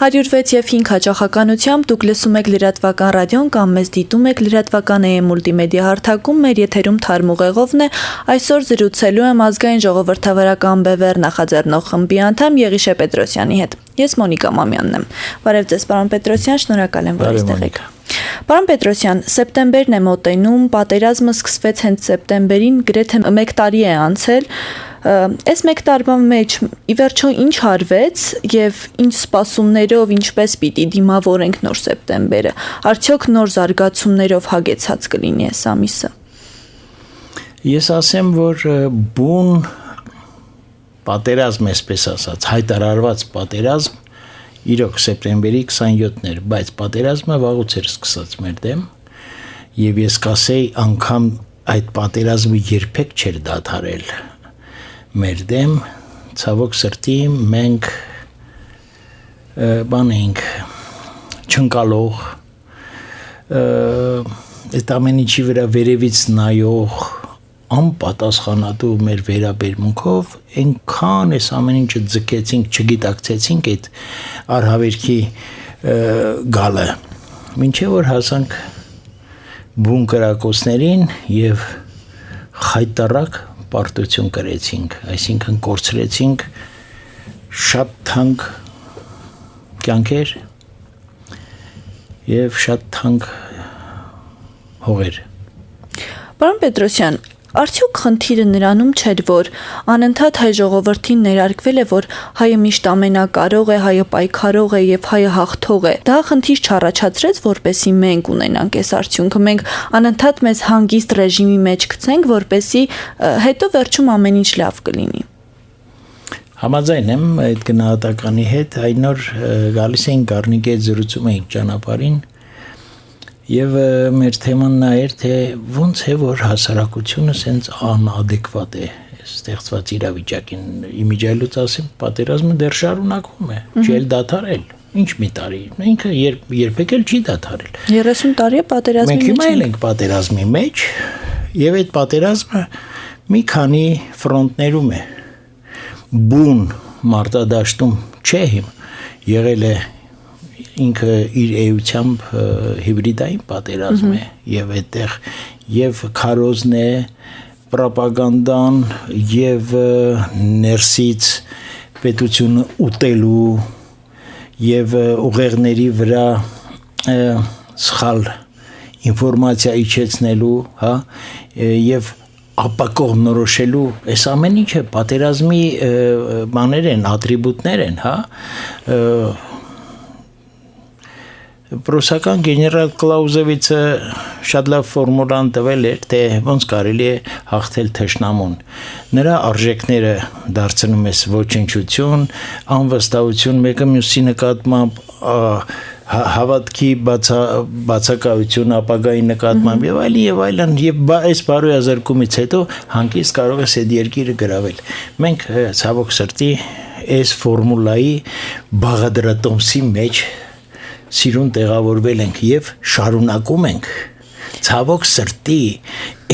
106 և 5 հաճախականությամբ դուք լսում եք լրատվական ռադիոն կամ մեզ դիտում եք լրատվական AM մուլտիմեդիա հարթակում, մեր եթերում Թարմ Ուղեղովն է, այսօր զրուցելու եմ ազգային ժողովրդավարական ԲՎՌ նախաձեռնող խմբի անդամ Եղիշե Պետրոսյանի հետ։ Ես Մոնիկա Մամյանն եմ։ Բարև ձեզ, պարոն Պետրոսյան, շնորհակալ եմ, որ այստեղ եք։ Պարոն Պետրոսյան, սեպտեմբերն է մոտենում, պատերազմը սկսվեց հենց սեպտեմբերին, գրեթե 1 տարի է անցել։ Այս 1 տարվա մեջ ի վերջո ինչ արվեց եւ ինչ սպասումներով ինչպես պիտի դիմավորենք նոր սեպտեմբերը, արդյոք նոր զարգացումներով հագեցած կլինի այս ամիսը։ Ես ասեմ, որ բուն պատերազմ, այսպես ասած, հայտարարված պատերազմ իրոք սեպտեմբերի 27-ն էր, բայց պատերազմը վաղուց էր սկսած մեր դեմ եւ ես կասեի անգամ այդ պատերազմը երբեք չէր դադարել մեր դեմ, ցավոք սրտի մենք բան էինք չընկալող այդ ամեն ինչի վրա վերևից նայող անպատասխանատու մեր վերաբերմունքով այնքան այս ամեն ինչը ձգեցինք, չգիտակցեցինք այդ արհավերքի գալը մինչև որ հասանք բուն կրակոցներին եւ խայտարակ պարտություն կրեցինք, այսինքն կորցրեցինք շատ թանկ կյանքեր եւ շատ թանկ հողեր։ Պարոն Պետրոսյան, արդյոք խնդիրը նրանում չէր, որ անընդհատ հայ ժողովրդին ներարկվել է, որ հայը միշտ ամենակարող է, հայը պայքարող է եւ հայը հաղթող է։ Դա խնդիր չառաջացրեց, որպեսզի մենք ունենանք այս արդյունքը, մենք անընդհատ մեզ հանգիստ ռեժիմի մեջ գցենք, որպեսզի հետո վերջում ամեն ինչ լավ կլինի։ Համաձայն եմ այդ գնահատականի հետ, այն օր գալիս էին Գառնիկի հետ զրուցում էինք ճանապարհին եւ մեր թեման նա էր թե ոնց է որ հասարակությունը սենց անադեկվատ է ստեղծված իրավիճակին իմիջայլուց ասեմ պատերազմը դեռ շարունակվում է չի էլ դադարել ինչ մի տարի ինքը երբեք էլ չի դադարել 30 տարի է պատերազմի մեջ մենք հիմա ենք պատերազմի մեջ եւ այդ պատերազմը մի քանի ֆրոնտներում է բուն մարտադաշտում չէ հիմա եղել է ինքը իր էությամբ հիբրիդային պատերազմ է եւ այդտեղ եւ քարոզն է պրոպագանդան եւ ներսից պետությունը ուտելու եւ ուղեղների վրա սխալ ինֆորմացիա իջեցնելու, հա, եւ ապակողնորոշելու այս ամեն ինչը պատերազմի բաներ են, ատրիբուտներ են, հա, Պրուսական գեներալ Կլաուզևիցը շատ լավ ֆորմուլան տվել էր, թե ոնց կարելի է հաղթել թշնամուն։ Նրա արժեքները դարձնում ես ոչնչություն, անվստահություն, մեկը մյուսի նկատմամբ հավատքի բացակայություն, ապագայի նկատմամբ եւ այլն եւ այս բարոյազրկումից հետո հանկիստ կարող ես այդ երկիրը գրավել։ Մենք ցավոք սրտի այս ֆորմուլայի բաղադրատոմսի մեջ սիրուն տեղավորվել ենք եւ շարունակում ենք ցավոք սրտի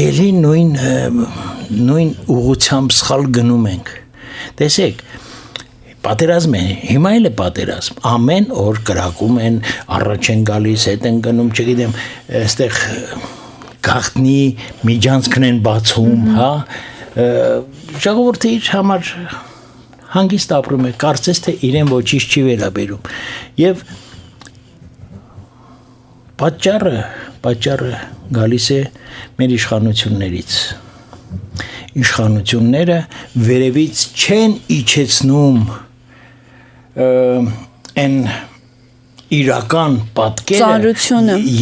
էլի նույն ուղղությամբ սխալ գնում ենք տեսեք պատերազմ է հիմա էլ է պատերազմ ամեն օր կրակում են առաջ են գալիս հետ են գնում չգիտեմ այստեղ գաղտնի միջանցքն են բացում հա ժողովուրդը իր համար հանգիստ ապրում է կարծես թե իրեն ոչինչ չի վերաբերում եւ Պատճառը գալիս է մեր իշխանություններից։ Իշխանությունները վերևից չեն իջեցնում այն իրական պատկերը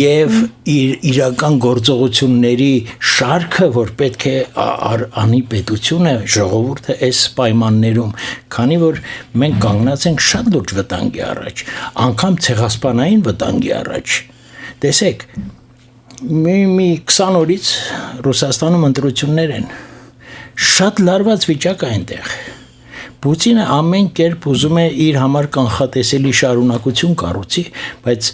եւ իրական գործողությունների շարքը, որ պետք է անի պետությունը, ժողովուրդը այս պայմաններում, քանի որ մենք կանգնած ենք շատ լուրջ վտանգի առաջ, անգամ ցեղասպանային վտանգի առաջ։ Տեսեք, մի 20 օրից Ռուսաստանում ընտրություններ են, շատ լարված վիճակ է այնտեղ, Պուտինը ամեն կերպ ուզում է իր համար կանխատեսելի շարունակություն կառուցի, բայց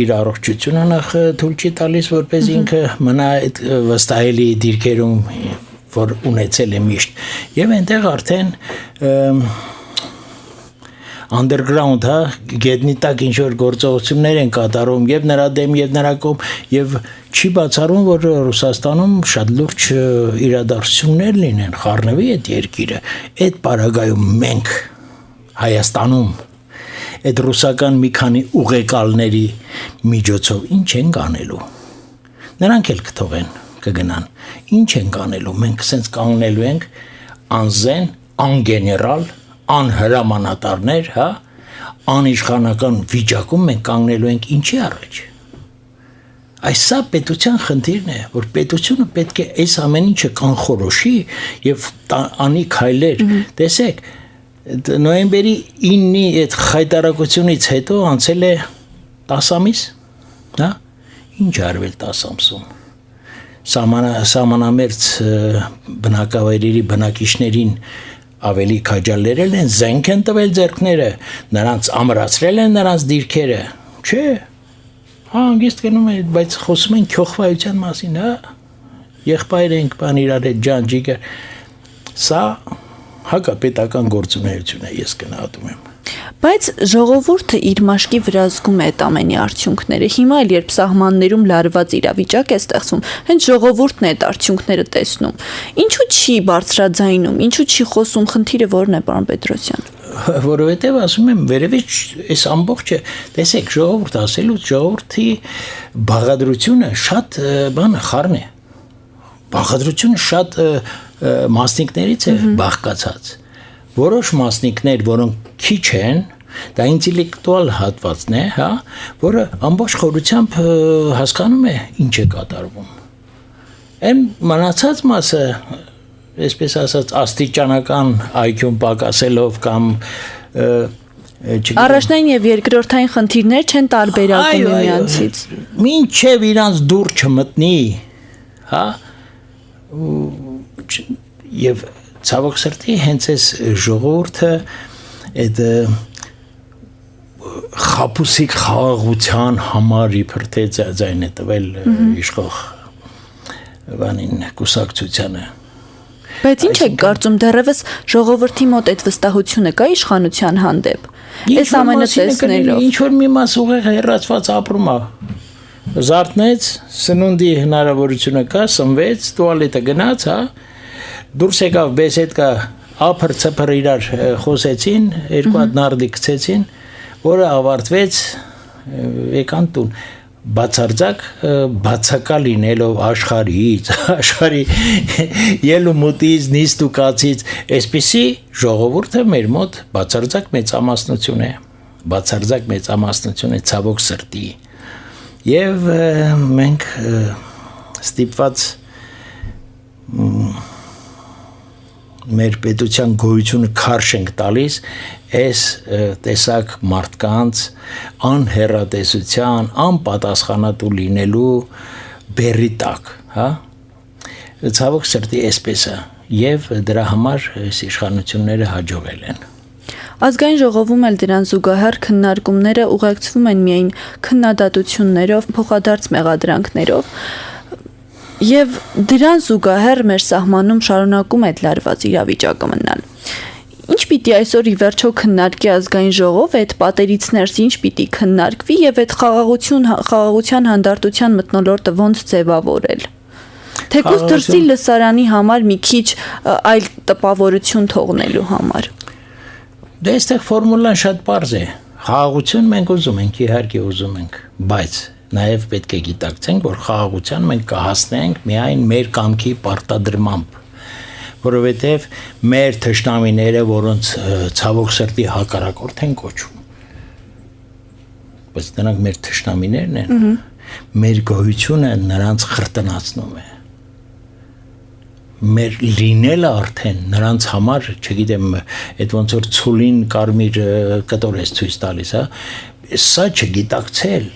իր առողջությունը նախ թույլ չի տալիս, որպես ինքը մնա այդ վստահելի դիրքերում, որ ունեցել է միշտ, եւ այնտեղ արդեն underground, հա, գետնի տակ ինչ որ գործողություններ են կատարում եւ նրա դեմ եւ նրա կողմ եւ չի բացառում որ Ռուսաստանում շատ լուրջ իրադարձություններ լինեն, խառնվի այդ երկիրը։ Այդ պարագայում մենք Հայաստանում այդ ռուսական մի քանի ուղեկալների միջոցով ինչ են անելու։ Նրանք էլ կթողեն, կգնան։ Ինչ են անելու։ Մենք սենց կանգնելու ենք անզեն, անգեներալ, անհրամանատարներ, հա, անիշխանական վիճակում մենք կանգնելու ենք ինչի առաջ։ Այս սա պետության խնդիրն է, որ պետությունը պետք է այս ամեն ինչը կանխորոշի եւ անի քայլեր։ Տեսեք, նոյեմբերի 9-ի այդ խայտարակությունից հետո անցել է 10 ամիս, հա, ինչ արվել 10 ամսում։ Սահմանամերձ բնակավայրերի բնակիչներին ավելի քաջալերել են, զենք են տվել ձեռքները, նրանց ամրացրել են նրանց դիրքերը, չէ, հանգիստ գնում է, բայց խոսում են քյոխվայության մասին, հա, եղբայր ենք, բան իրար հետ ջան ջիգեր, սա հակապետական գործունեություն է, ես գնահատում եմ։ Բայց ժողովուրդը իր մաշկի վրա զգում է այդ ամենի արդյունքները։ Հիմա էլ երբ սահմաններում լարված իրավիճակ է ստեղծվում, հենց ժողովուրդն է այդ արդյունքները տեսնում։ Ինչու չի բարձրաձայնում, ինչու չի խոսում, խնդիրը որն է, պարոն Պետրոսյան։ Որովհետև ասում եմ, վերևից այս ամբողջը, տեսեք, ժողովուրդ ասելուց ժողովրդի բաղադրությունը շատ բանը խառն է։ Բաղադրությունը շատ մասնիկներից է բաղկացած։ Որոշ մասնիկներ, որոնք քիչ են, դա ինտելեկտուալ հատվածն է, հա, որը ամբողջ խորությամբ հասկանում է ինչ է կատարվում։ Այն մնացած մասը, այսպես ասած, աստիճանական IQ-ն պակասելով կամ Առաջնային եւ երկրորդային խնդիրներ չեն տարբերակում միմյանցից։ Մինչև իրանց դուր չմտնի, հա, եւ ցավոք սրտի հենց այս ժողովուրդը այդ խապուսիկ խաղաղության համար իբր թե ձայն է տվել իշխող բանին կուսակցությանը։ Բայց ինչ եք կարծում, դեռևս ժողովրդի մոտ այդ վստահությունը կա իշխանության հանդեպ։ Այս ամենը տեսնելով ինչ որ մի մաս ուղիղ հեռացված ապրում է։ Զարթնեց, սնունդի հնարավորությունը կա, սնվեց, տուալետը գնաց, հա, դուրս եկավ բեսեդկա ափր ցփր իրար խոսեցին, երկու հատ նարդի գցեցին, որը ավարտվեց եկան տուն։ Բացարձակ բացակա լինելով աշխարհից, աշխարհի ելումուտից, նիստուկացից, այսպիսի ժողովուրդը մեր մոտ բացարձակ մեծամասնություն է, բացարձակ մեծամասնություն է ցավոք սրտի։ Եվ մենք ստիպված մեր պետության գոյությունը քարշ ենք տալիս այս տեսակ մարդկանց անհեռատեսության, անպատասխանատու լինելու բերի տակ, հա, ցավոք սրտի այսպես է, եւ դրա համար այս իշխանությունները հաջողել են։ Ազգային ժողովում էլ դրան զուգահեռ քննարկումները ուղեկցվում են միայն քննադատություններով, փոխադարձ մեղադրանքներով, եւ դրան զուգահեռ մեր սահմանում շարունակում է լարված իրավիճակը մնալ։ Ինչ պիտի այսօր ի վերջո քննարկի ազգային ժողով, այդ պատերից ներս ինչ պիտի քննարկվի եւ այդ խաղաղության հանդարտության մթնոլորտը ոնց ձևավորել։ Թեկուզ դրսի լսարանի համար մի քիչ այլ տպավորություն թողնելու համար։ Դե այստեղ ֆորմուլան շատ պարզ է։ Խաղաղություն մենք ուզում ենք, իհարկե ուզում ենք, բայց նաև պետք է գիտակցենք, որ խաղաղության մենք կհասնենք միայն մեր կամքի պարտադրմամբ, որովհետև մեր թշնամիները, որոնց ցավոք սրտի հակառակորդ են կոչում, բայց նրանք մեր թշնամիներն են, մեր գոյությունը նրանց խրտնացնում է։ Մեր լինելը արդեն նրանց համար, չգիտեմ, այդ ոնց որ ցուլին կարմիր կտոր է ցույց տալիս, հա, սա չգիտակցել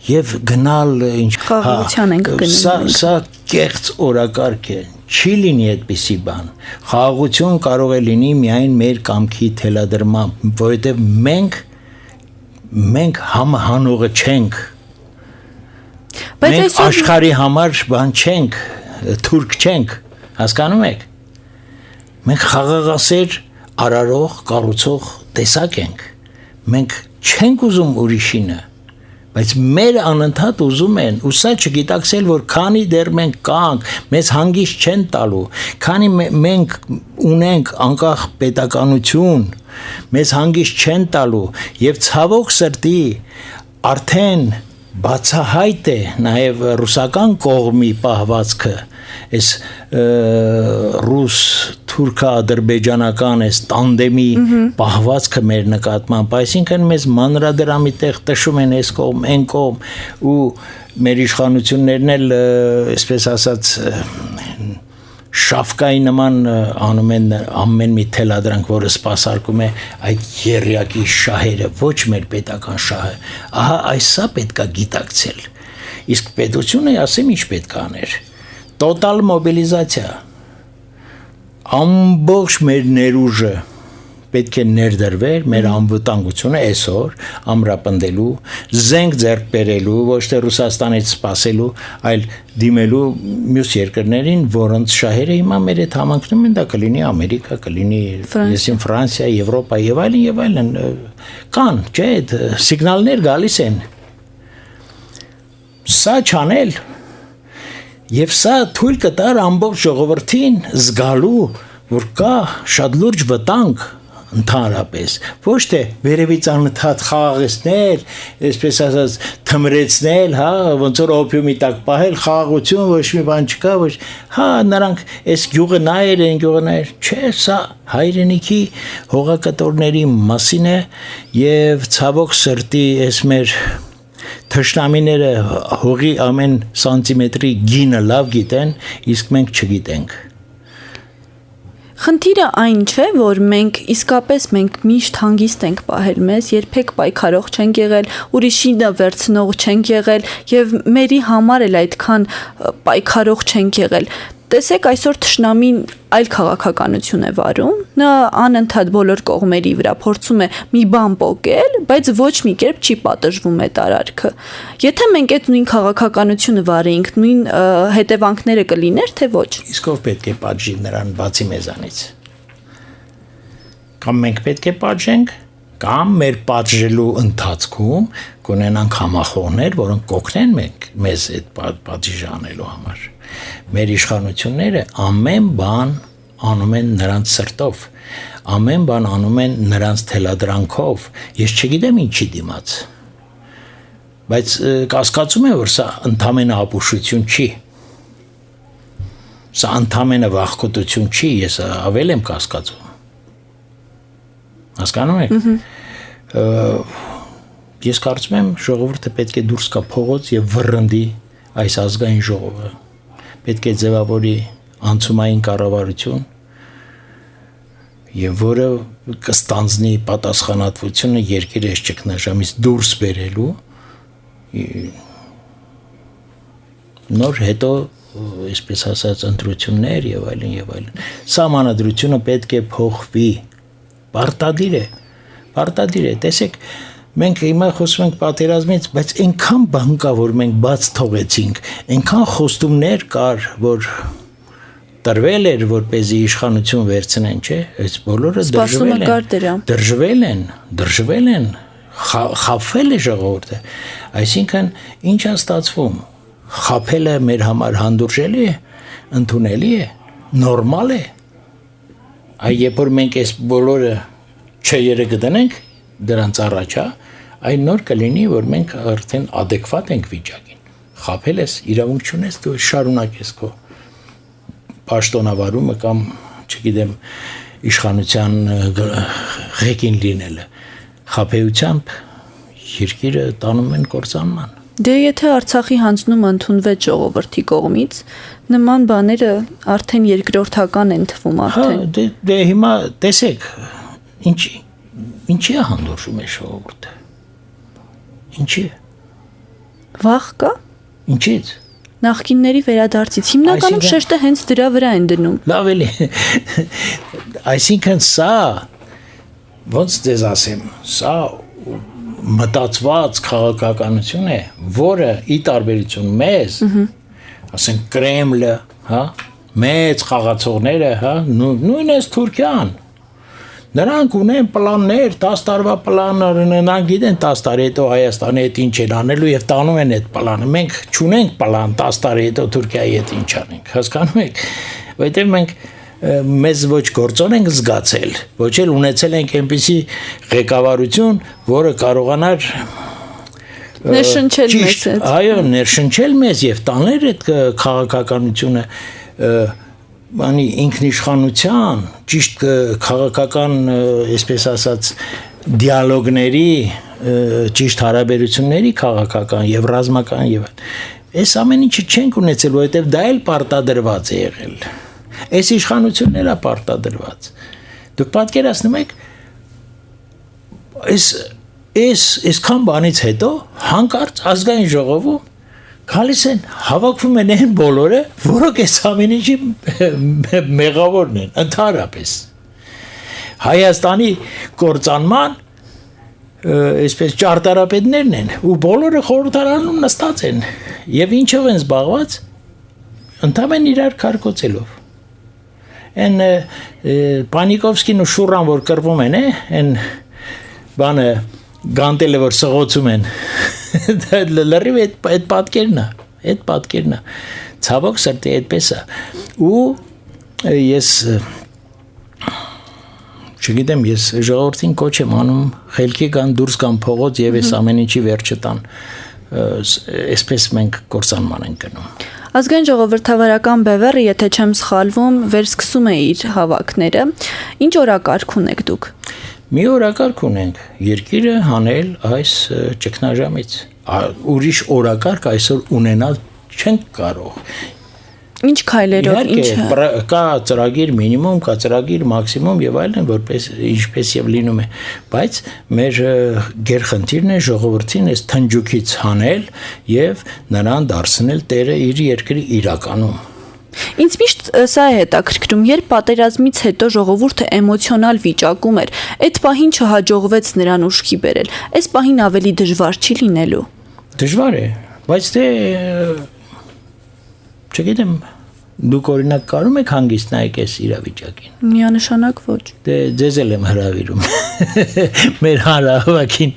եւ գնալ ինչ խաղաղության ենք գնում։ Սա կեղծ օրակարգ է, չի լինի այդպիսի բան։ Խաղաղություն կարող է լինի միայն մեր կամքի թելադրմամբ, որովհետեւ մենք համահանողը չենք։ Մենք աշխարհի համար բան չենք, թուրք չենք, հասկանում եք։ Մենք խաղաղասեր, արարող, կառուցող տեսակ ենք։ մենք չենք ուզում ուրիշինը, բայց մեր անընդհատ ուզում են, ու սա չգիտակցել, որ քանի դեռ մենք կանք, մեզ հանգիստ չեն տալու, քանի մենք ունենք անկախ պետականություն, մեզ հանգիստ չեն տալու, եւ ցավոք սրտի արդեն բացահայտ է նաև ռուսական կողմի պահվածքը, այս ռուս թուրքա-ադրբեջանական այս տանդեմի պահվածքը մեր նկատմամբ, այսինքն մեզ մանրադրամի տեղ տշում են այս կողմ, այն կողմ, ու մեր իշխանություններն էլ, այսպես ասած, շավկայի նման անում են ամեն մի թելադրանք, որը սպասարկում է այդ երյակի շահերը, ոչ մեր պետական շահը, ահա այսա պետքա գիտակցել, իսկ պետությունը ասեմ ինչ պետք է աներ, տոտալ մոբիլիզացիա, ամբողջ մեր ներուժը պետք է ներդրվեր մեր անվտանգությունը այսօր ամրապնդելու, զենք ձեռք բերելու, ոչ թե Ռուսաստանից սպասելու, այլ դիմելու մյուս երկրներին, որոնց շահերը հիմա մեր հետ համընկնում են, դա կլինի Ամերիկա, կլինի Ֆրանսիա, Եվրոպա եւ այլն, կան, չէ, սիգնալներ գալիս են։ Սա չանել եւ սա թույլ կտար ամբողջ ժողովրդին զգալու, որ կա շատ լուրջ վտանգ ընդհանրապես, ոչ թե վերևից անընդհատ խաղաղեցնել, այսպես ասած թմրեցնել, հա, ոնց որ օպիումի տակ պահել, խաղաղություն, ոչ մի բան չկա, ոչ, հա, նրանք այս գյուղը նայեր են, չէ, սա հայրենիքի հողակտորների մասին է եւ ցավոք սրտի այս մեր թշնամիները հողի ամեն սանտիմետրի գինը լավ գիտեն, իսկ մենք չգիտենք։ Խնդիրը այն չէ, որ մենք իսկապես միշտ հանգիստ ենք պահել մեզ, երբեք պայքարող չենք եղել, ուրիշինը վերցնող չենք եղել եւ մերի համար էլ այդքան պայքարող չենք եղել։ Տեսեք, այսօր թշնամին այլ քաղաքականություն է վարում, նա անընդհատ բոլոր կողմերի վրա փորձում է մի բան պոկել, բայց ոչ մի կերպ չի պատժվում այդ արարքը։ Եթե մենք այդ նույն քաղաքականությունը վարեինք, նույն հետևանքները կլիներ, թե ոչ։ Իսկ ով պետք է պատժի նրան բացի մեզանից։ Կամ մենք պետք է պատժենք, կամ մեր պատժելու ընթացքում կունենանք համախոհներ, որոնք կօգնեն մեզ այդ պատժիժը անելու համար։ Մեր իշխանությունները ամեն բան անում են նրանց սրտով, ամեն բան անում են նրանց թելադրանքով, ես չգիտեմ ինչի դիմաց, բայց կասկածում եմ, որ սա ընդամենը ապուշություն չի, սա ընդամենը վախկոտություն չի, ես ավել եմ կասկածում, հասկանում եք, ես կարծում եմ ժողովուրդը պետք է դուրս գա փողոց եւ վռնդի այս ազգային ժողովը, պետք է ձևավորի անցումային կառավարություն եւ որը կստանձնի պատասխանատվությունը երկրի այս ճգնաժամից դուրս բերելու նոր հետո այսպես ասած ընտրություններ եւ այլն սահմանադրությունը պետք է փոխվի պարտադիր է տեսեք մենք հիմա խոսում ենք պատերազմից, բայց այնքան բան կա, որ մենք բաց թողեցինք, այնքան խոստումներ կար, որ տրվել էր, որպեսզի իշխանություն վերցնեն, չէ, այս բոլորը դրժվել են, խաբվել է ժողովուրդը, այսինքն ինչ է ստացվում, խաբելը մեր համար հանդուրժելի է, ընդունելի է, նորմալ է, երբ որ մենք այս բոլորը չերը կդնենք, դրանց առաջ, այն նոր կլինի, որ մենք արդեն adekvat ենք վիճակին, խաբել ես, իրավունք չունես, դու շարունակես քո պաշտոնավարումը կամ, չգիտեմ, իշխանության ղեկին լինելը, խաբեությամբ երկիրը տանում են կործանման։ Դե եթե Արցախի հանձնումը ընդունվեց ժողովրդի կողմից, նման բաները արդեն երկրորդական են թվում արդեն։ Հա, դե հիմա տեսեք, ինչի է հանդուրժում է ժողովուրդը։ Ինչի է։ Վախ կա։ Ինչից։ Նախկինների վերադարձից հիմնականում շեշտը հենց դրա վրա են դնում։ Լավ էլի։ Այսինքն սա ոնց դες ասեմ, սա մտածված քաղաքականություն է, որը ի տարբերություն մեզ, ասենք Կրեմլը, հա, մեծ խաղացողները, հա, նույնիսկ Թուրքիան, Նրանք ունեն պլաններ, 10 տարվա պլաններ, նրանք գիտեն 10 տարի հետո Հայաստանի հետ ինչ են անելու եւ տանում են այդ պլանը։ Մենք չունենք պլան 10 տարի հետո Թուրքիայի հետ ինչ անենք, հասկանում եք, որովհետեւ մենք մեզ ոչ գործոն ենք զգացել, ոչ էլ ունեցել ենք այնպիսի ղեկավարություն, որը կարողանար ներշնչել մեզ հետ։ Այո, ներշնչել մեզ եւ տանել այդ քաղաքականությունը բանի ինքնիշխանության, ճիշտ քաղաքական, այսպես ասած, դիալոգների, ճիշտ հարաբերությունների քաղաքական եւ ռազմական եւ այս ամեն ինչը չենք ունեցել, որովհետեւ դա էլ պարտադրված է եղել։ Այս իշխանությունները պարտադրված։ Դուք պատկերացնում եք, այսքան բանից հետո հանկարծ ազգային ժողովում գալիս են, հավաքվում են այն բոլորը, որոնք այս ամեն ինչի մեղավորն են, ընդհանրապես։ Հայաստանի կործանման այսպես ճարտարապետներն են, ու բոլորը խորհրդարանում նստած են, եւ ինչով են զբաղված, ընդհանրեն իրար քարկոծելով։ Են Պանիկովսկին ու Շուրան որ կռվում են, են բանը գանտելը որ սղոցում են, լրիվ այդ պատկերն է, ցավոք սրտի այդպես է, ու ես չգիտեմ, ես ժողովրդին կոչ եմ անում, խելքի կան դուրս կան փողոց եւ այս ամեն ինչի վերջը տան, այսպես մենք կործանման ենք գնում։ Ազգային ժողովրդավարական բևեռը, եթե չեմ սխալվում, վերսկսում է իր հավաքները։ Ինչ օրակարգ ունեք դուք։ Մի օրակարգ ունենք երկիրը հանել այս ճգնաժամից։ Ուրիշ օրակարգ այսօր ունենալ չենք կարող։ Ինչ քայլերով, ինչ կա ծրագիր մինիմում, կա ծրագիր մաքսիմում եւ այլն, որպես ինչպես եւ լինում է, բայց մեր գերխնդիրն է ժողովրդին այս թնջուկից հանել եւ նրան դարձնել տերը իր երկրի իրականում։ Ինձ միշտ սա է հետաքրքրում, երբ պատերազմից հետո ժողովուրդը էմոցիոնալ վիճակում էր, այդ պահին չհաջողվեց նրան ուշքի բերել։ Այս պահին ավելի դժվար չի լինելու։ Դժվար է, բայց դե չգիտեմ, դուք օրինակ կարում եք հանգիստ նայեք այս իրավիճակին։ Միանշանակ ոչ։ Դե ձեզ էլ եմ հրավիրում։ Մեր հանրահավաքին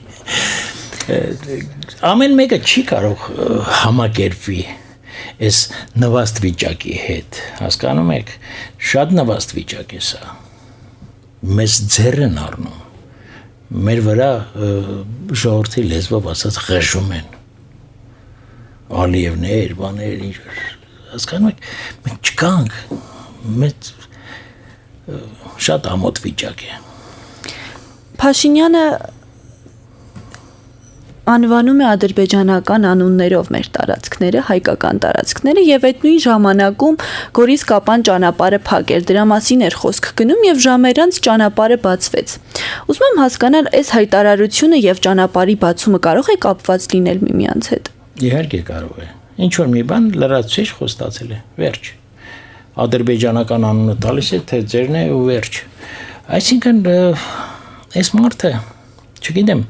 ամեն մեկը չի կարող համակերպվի այս նվաստ վիճակի հետ, հասկանում եք, շատ նվաստ վիճակ է սա, մեզ ձեռ են առնում, մեր վրա ժողովրդի լեզվով ասած ղեժում են, Ալիևներ, բաներ, ինչ-որ, հասկանում եք, մենք չկանք, մեծ շատ ամոթ վիճակ է։ Փաշինյանը անվանում է ադրբեջանական անուններով մեր տարածքները, հայկական տարածքները եւ այդ նույն ժամանակում Գորիս-Կապան ճանապարհը փակ էր, դրա մասին էր խոսք գնում եւ ժամեր անց ճանապարհը բացվեց։ Ուզում եմ հասկանալ, այս հայտարարությունը եւ ճանապարհի բացումը կարող է կապված լինել միմյանց հետ։ Իհարկե կարող է։ Ինչ որ մի բան լրացուցիչ խոստացել է, վերջ։ Ադրբեջանական անունը տալիս է, թե ձերն է ու վերջ։ Այսինքն այս մարդը, չգիտեմ,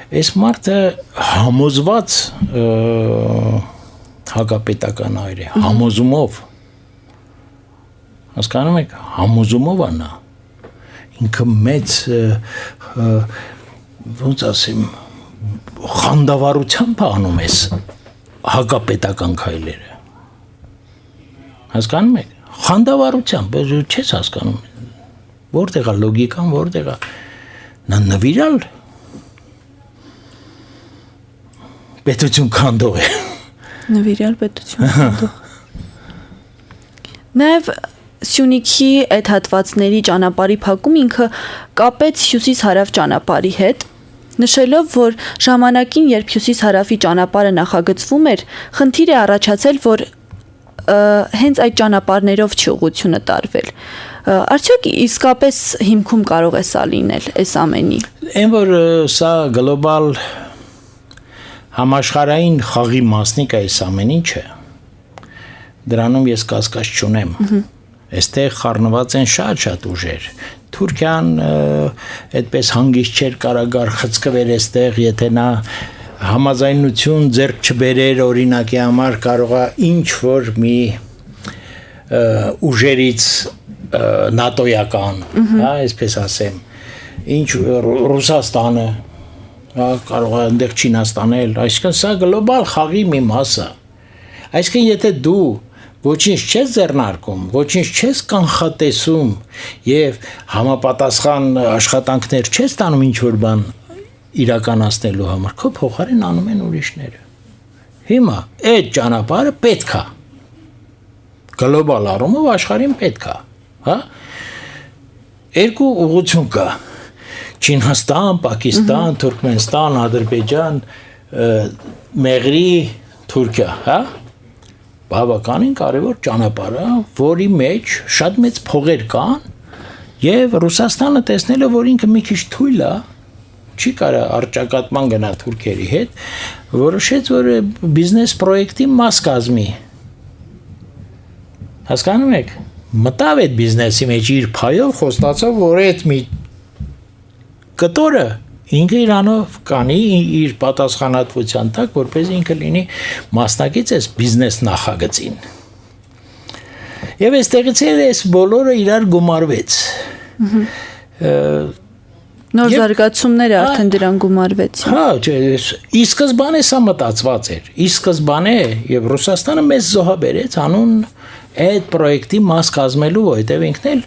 այս մարդը համոզված հակապետական այր է, համոզումով, հասկանում եք, համոզումով անա, ինքը մեծ, ոնց ասեմ, խանդավառությամբ անում ես հակապետական քայլերը, հասկանում եք, խանդավառությամբ, չես հասկանում, որտեղ է լոգիկան, որտեղ է, նա նվիրալ պետություն քանդող է։ Նվիրյալ պետություն քանդող։ Նաև Սյունիքի այդ հատվածների ճանապարհի փակում ինքը կապեց հյուսիս-հարավ ճանապարհի հետ, նշելով, որ ժամանակին, երբ հյուսիս-հարավի ճանապարհը նախագծվում էր, խնդիր է առաջացել, որ հենց այդ ճանապարհներով չի ուղղությունը տարվել։ Արդյոք իսկապես հիմքում կարող է սա լինել, այս ամենի։ Այն որ սա գլոբալ համաշխարհային խաղի մասնիկ է այս ամեն ինչը, դրանում ես կասկած չունեմ։ Այստեղ խառնված են շատ ուժեր։ Թուրքիան այդպես հանգիստ չէր կարագար խցկվեր այստեղ, եթե նա համաձայնություն ձեռք չբերեր օրինակի համար կարող է ինչ որ մի ուժերից նատոյական, հա, այսպես ասեմ, ինչ Ռուսաստանը, հա, կարող է այնտեղ Չինաստանը, այսինքն սա գլոբալ խաղի մի մաս է։ Այսինքն եթե դու ոչինչ չես ձեռնարկում, ոչինչ չես կանխատեսում եւ համապատասխան աշխատանքներ չես տանում ինչ որ բան իրականացնելու համար, քո փոխարեն անում են ուրիշները։ Հիմա այդ ճանապարհը պետք է գլոբալ առումով աշխարհին պետք է, հա? Երկու ուղղություն կա։ Չինաստան, Պակիստան, Թուրքմենստան, Ադրբեջան, Մեղրի, Թուրքիա, հա? Բավականին կարևոր ճանապարհ է, որի մեջ շատ մեծ փողեր կան, եւ Ռուսաստանը տեսնելով, որ ինքը մի քիչ թույլ է, չի կարա արճակատման գնա թուրքերի հետ, որոշեց, որ բիզնես պրոյեկտի մաս կազմի։ Հասկանում եք, մտավ այդ բիզնեսի մեջ իր փայով, խոստացավ, որ այդ մի կտորը ինքը իրանով կանի իր պատասխանատվության տակ, որպես ինքը լինի մասնակից այս բիզնես նախագծին։ Եվ այստեղից այս բոլորը իրար գումարվեց։ Նոր զարգացումները արդեն դրան գումարվեցին։ Հա, ի սկզբանե սա մտածված էր։ Ի սկզբանե եւ Ռուսաստանը մեծ զոհաբերեց անուն այդ պրոյեկտի մաս կազմելու, որովհետև ինքն էլ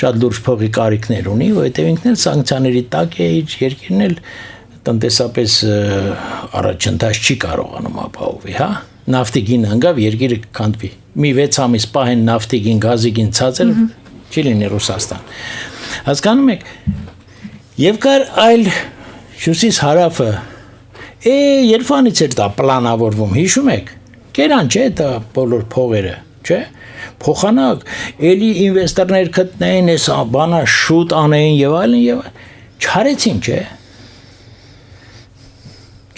շատ լուրջ փողի կարիքներ ունի, որովհետև ինքն էլ սանկցիաների տակ է, իր երկիրն էլ տնտեսապես առաջընթաց չի կարողանում ապահովի, հա? Նավթի գին անգավ երկիրը կքանդվի։ Մի 6 ամիս պահեն նավթի գին, գազի գին ցածր չի լինի Ռուսաստան։ Հասկանում եք։ Եվ կար այլ հյուսիս հարավը։ Երբանից էր դա պլանավորվում, հիշում եք։ Կերան չէ դա բոլոր փողերը, չէ՞։ Փոխանակ, էլի ինվեստորներ գտնեն, այս բանը շուտ անեն եւ այլն, չարեցին, չէ։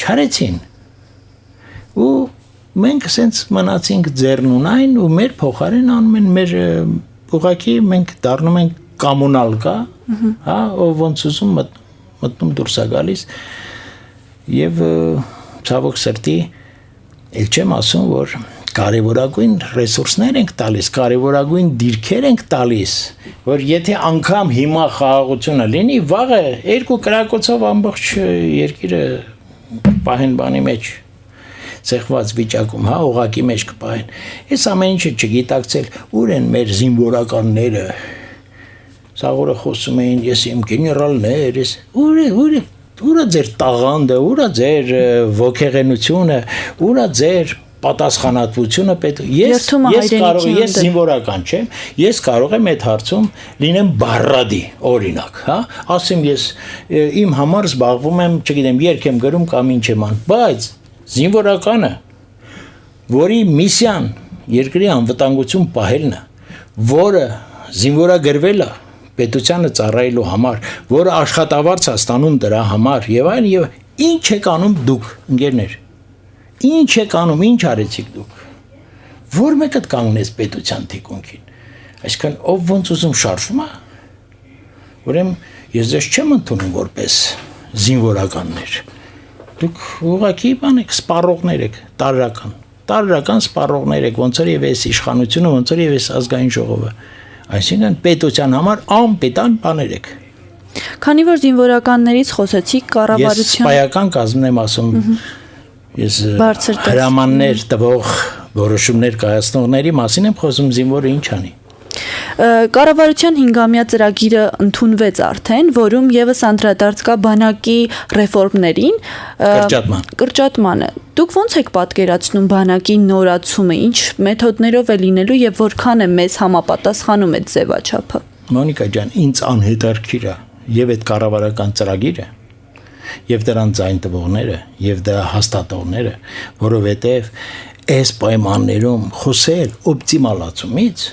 Չարեցին։ Ու մենք ասենց մնացինք ձեռնունայն ու մեր փոխարեն անում են մեր ուղակի մենք դառնում ենք կոմունալկա, հա, ով ոնց ուզում մտնում դուրս է գալիս եւ ցավոք սրտի ել չեմ ասում, որ կարևորագույն ռեսուրսներ ենք տալիս, կարևորագույն դիրքեր ենք տալիս, որ եթե անգամ հիմա խաղաղությունը լինի, վաղը երկու կրակոցով ամբողջ երկիրը պահեն բանի մեջ ցեղված վիճակում, հա, օղակի մեջ կպահեն։ Այս ամեն ինչը չգիտակցել, ուր են մեր զինվորականները։ Սաղորը խոսում էին, ես իմ գեներալներ, ես ուր է ձեր տաղանդը, ուր է ձեր ոգեղենությունը, ուր է ձեր պատասխանատվությունը ես զինվորական չեմ, ես կարող եմ այդ հարցում լինեմ բառադի, օրինակ, հա, ասեմ ես իմ համար զբաղվում եմ, չգիտեմ, երգ եմ գրում կամ ինչ եմ անում, բայց զինվորականը, որի միսիան երկրի անվտանգություն պահելն է, որը զինվորագրվել է պետությանը ծառայելու համար, որը աշխատավարձ է ստանում դրա համար եւ այլն, եւ ինչ եք անում դուք, ընկերներ։ Ինչ եք անում, ինչ արեցիք դուք։ Որ մեկը կանգնեց պետության թիկունքին։ Այսինքն ով ոնց ուզում շարժում է։ Ուրեմն ես ձեզ չեմ ընդունում որպես զինվորականներ։ Դուք ուղղակի բան եք, սպառողներ եք, տարրական սպառողներ եք, ոնց որ եւ այս իշխանությունը, ոնց որ եւ այս ազգային ժողովը։ Այսինքն պետության համար անպետան բաներ եք։ Քանի որ զինվորականներից խոսեցիք կառավարության։ Ես սպայական կազմն եմ ասում։ Ես հրամաններ տվող որոշումներ կայացնողների մասին եմ խոսում, զինվորը ինչ անի։ Կառավարության 5-ամյա ծրագիրը ընդունվեց արդեն, որում եւս անդրադարձ կա բանակի ռեֆորմներին, կրճատմանը։ Դուք ո՞նց եք պատկերացնում բանակի նորացումը, ինչ մեթոդներով է լինելու եւ որքան է մեզ համապատասխանում այդ ձևաչափը։ Մոնիկա ջան, ինձ անհետաքրքիր է եւ այդ կառավարական ծրագիրը եւ դրան ձայն տվողները եւ դրա հաստատողները, որովհետեւ այս պայմաններում խոսել օպտիմալացումից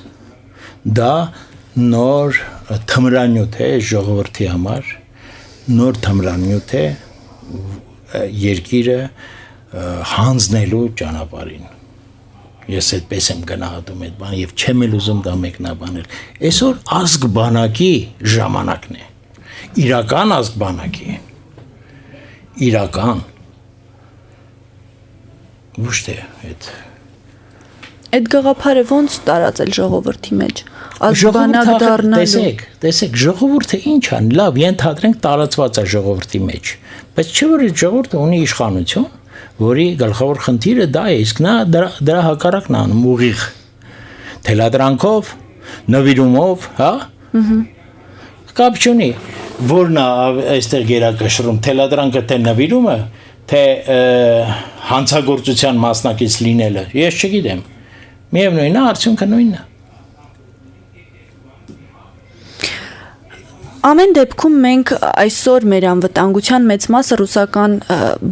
դա նոր թմրանյութ է ժողովրդի համար, նոր թմրանյութ է երկիրը հանձնելու ճանապարհին։ Ես այդպես եմ գնահատում այդ բանը եւ չեմ էլ ուզում դա մեկնաբանել։ Այսօր ազգ բանակի ժամանակն է։ Իրական ազգ բանակի իրական ոչ թե այդ Այդ գաղափարը ոնց տարածել ժողովրդի մեջ։ Ազգանակ դառնալու։ Տեսեք, ժողովուրդը ինչ ան, լավ, ենթադրենք տարածված է ժողովրդի մեջ, բայց չէ՞ որ այդ ժողովուրդը ունի իշխանություն, որի գլխավոր խնդիրը դա է, իսկ նա դրա հակառակն է անում ուղիղ թելադրանքով, նվիրումով, հա։ Կապ չունի, որն է այստեղ գերակշռում, թելադրանքը թե նվիրումը, թե հանցագործության մասնակից լինելը, ես չգիտեմ։ Միևնույնն է, արդյունքը նույնն է։ Ամեն դեպքում մենք այսօր մեր անվտանգության մեծ մասը ռուսական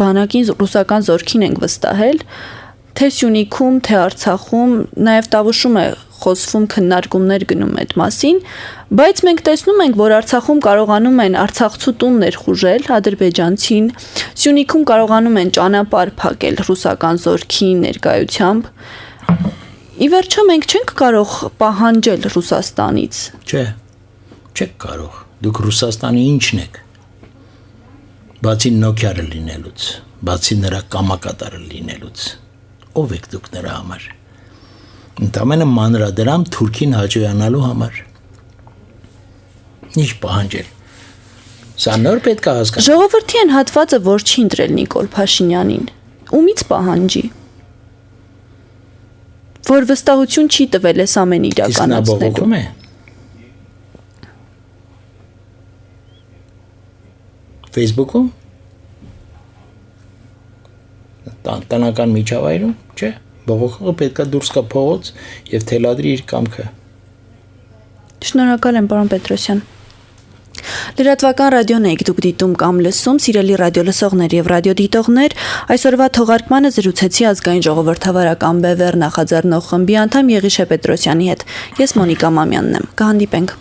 բանակին, ռուսական զորքին ենք վստահել, թե Սյունիքում, թե Արցախում, նաև Տավուշում է խոսվում քննարկումներ գնում այդ մասին, բայց մենք տեսնում ենք, որ Արցախում կարողանում են արցախցու տուն ներխուժել ադրբեջանցին, Սյունիքում կարողանում են ճանապարհ փակել ռուսական զորքի ներկայությամբ։ Ի վերջո մենք չենք կարող պահանջել Ռուսաստանից։ Չէ, չեք կարող։ Դուք Ռուսաստանի ինչն եք։ Բացի Նոքիարը լինելուց, բացի նրա կամակատարը լինելուց, ով եք դուք նրա համար։ Ընդամենը մանրադրամ Թուրքին հաջողանալու համար։ Ինչ պահանջել։ Սա նոր պետք է հասկանալ։ Ժողովրդի են հատվածը, որ չի ընտրել Նիկոլ Փաշինյանին։ Ումից պահանջի։ Որ վստահություն չի տվել այս ամեն իրականացնելու։ Իսկ նա բողոքում է։ Facebook-ում տնական միջավայրում, չէ, բողոքողը պետք է դուրս գա փողոց եւ թելադրի իր կամքը։ Շնորհակալ եմ, պարոն Պետրոսյան։ Լրատվական ռադիոն եք դուք դիտում կամ լսում, սիրելի ռադիոլսողներ եւ ռադիոդիտողներ, այսօրվա թողարկմանը զրուցեցի ազգային ժողովրդավարական բևեռ նախաձեռնող խմբի անդամ Եղիշե Պետրոսյանի հետ։ Ես Մոնիկա Մամյանն եմ։ Կհանդիպենք։